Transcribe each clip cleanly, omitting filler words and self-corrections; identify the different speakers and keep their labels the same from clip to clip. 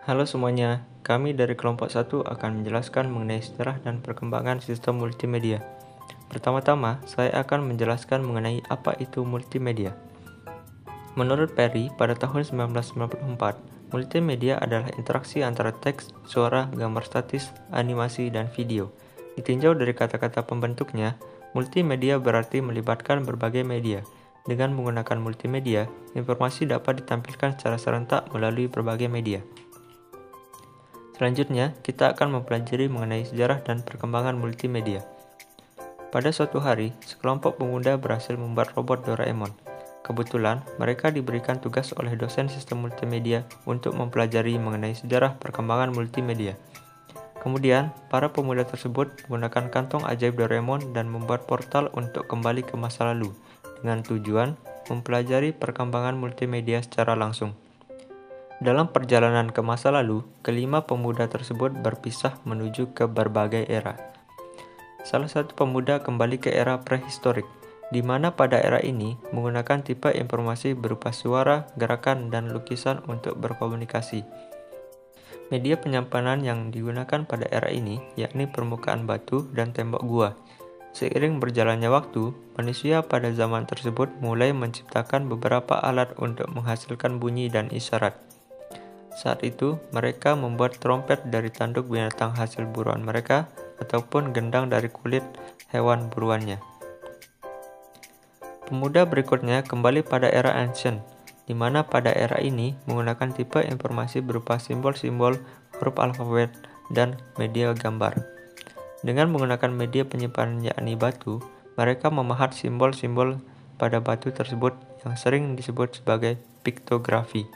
Speaker 1: Halo semuanya, kami dari kelompok 1 akan menjelaskan mengenai sejarah dan perkembangan sistem multimedia. Pertama-tama, saya akan menjelaskan mengenai apa itu multimedia. Menurut Perry, pada tahun 1994, multimedia adalah interaksi antara teks, suara, gambar statis, animasi, dan video. Ditinjau dari kata-kata pembentuknya, multimedia berarti melibatkan berbagai media. Dengan menggunakan multimedia, informasi dapat ditampilkan secara serentak melalui berbagai media. Selanjutnya, kita akan mempelajari mengenai sejarah dan perkembangan multimedia. Pada suatu hari, sekelompok pemuda berhasil membuat robot Doraemon. Kebetulan, mereka diberikan tugas oleh dosen sistem multimedia untuk mempelajari mengenai sejarah perkembangan multimedia. Kemudian, para pemuda tersebut menggunakan kantong ajaib Doraemon dan membuat portal untuk kembali ke masa lalu, dengan tujuan mempelajari perkembangan multimedia secara langsung. Dalam perjalanan ke masa lalu, kelima pemuda tersebut berpisah menuju ke berbagai era. Salah satu pemuda kembali ke era prehistorik, di mana pada era ini menggunakan tipe informasi berupa suara, gerakan, dan lukisan untuk berkomunikasi. Media penyimpanan yang digunakan pada era ini yakni permukaan batu dan tembok gua. Seiring berjalannya waktu, manusia pada zaman tersebut mulai menciptakan beberapa alat untuk menghasilkan bunyi dan isyarat. Saat itu, mereka membuat trompet dari tanduk binatang hasil buruan mereka ataupun gendang dari kulit hewan buruannya. Pemuda berikutnya kembali pada era Ancient, di mana pada era ini menggunakan tipe informasi berupa simbol-simbol, huruf alfabet, dan media gambar. Dengan menggunakan media penyimpanan yakni batu, mereka memahat simbol-simbol pada batu tersebut yang sering disebut sebagai piktografi,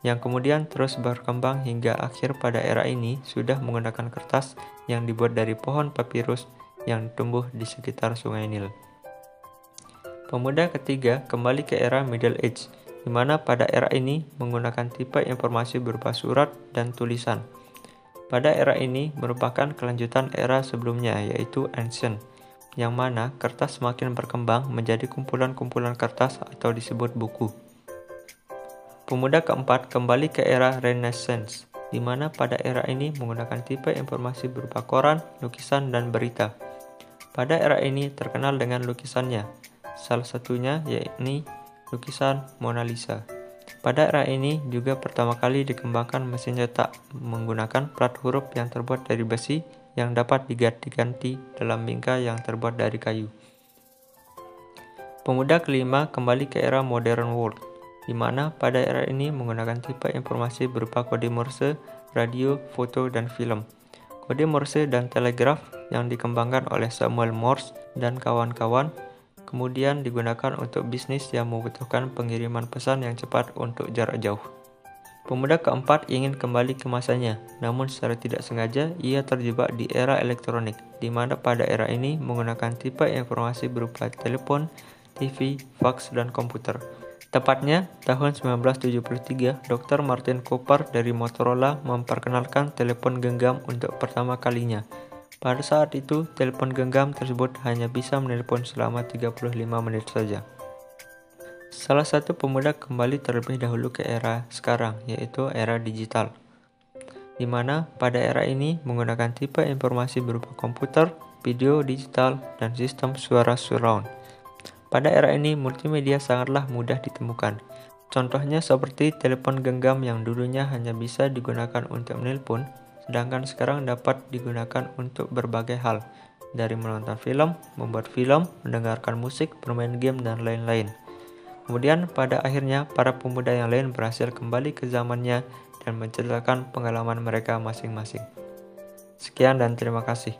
Speaker 1: yang kemudian terus berkembang hingga akhir pada era ini sudah menggunakan kertas yang dibuat dari pohon papirus yang tumbuh di sekitar sungai Nil. Pemuda ketiga kembali ke era Middle Age, di mana pada era ini menggunakan tipe informasi berupa surat dan tulisan. Pada era ini merupakan kelanjutan era sebelumnya yaitu Ancient, yang mana kertas semakin berkembang menjadi kumpulan-kumpulan kertas atau disebut buku. Pemuda keempat kembali ke era Renaissance, di mana pada era ini menggunakan tipe informasi berupa koran, lukisan, dan berita. Pada era ini terkenal dengan lukisannya, salah satunya yakni lukisan Mona Lisa. Pada era ini juga pertama kali dikembangkan mesin cetak menggunakan plat huruf yang terbuat dari besi yang dapat diganti-ganti dalam bingkai yang terbuat dari kayu. Pemuda kelima kembali ke era Modern World, di mana pada era ini menggunakan tipe informasi berupa kode Morse, radio, foto, dan film. Kode Morse dan telegraf yang dikembangkan oleh Samuel Morse dan kawan-kawan kemudian digunakan untuk bisnis yang membutuhkan pengiriman pesan yang cepat untuk jarak jauh. Pemuda keempat ingin kembali ke masanya, namun secara tidak sengaja ia terjebak di era elektronik, di mana pada era ini menggunakan tipe informasi berupa telepon, TV, fax, dan komputer. Tepatnya, tahun 1973, Dr. Martin Cooper dari Motorola memperkenalkan telepon genggam untuk pertama kalinya. Pada saat itu, telepon genggam tersebut hanya bisa menelpon selama 35 menit saja. Salah satu pemuda kembali terlebih dahulu ke era sekarang, yaitu era digital, di mana pada era ini menggunakan tipe informasi berupa komputer, video digital, dan sistem suara surround. Pada era ini, multimedia sangatlah mudah ditemukan. Contohnya seperti telepon genggam yang dulunya hanya bisa digunakan untuk menelpon, sedangkan sekarang dapat digunakan untuk berbagai hal, dari menonton film, membuat film, mendengarkan musik, bermain game, dan lain-lain. Kemudian pada akhirnya, para pemuda yang lain berhasil kembali ke zamannya dan menceritakan pengalaman mereka masing-masing. Sekian dan terima kasih.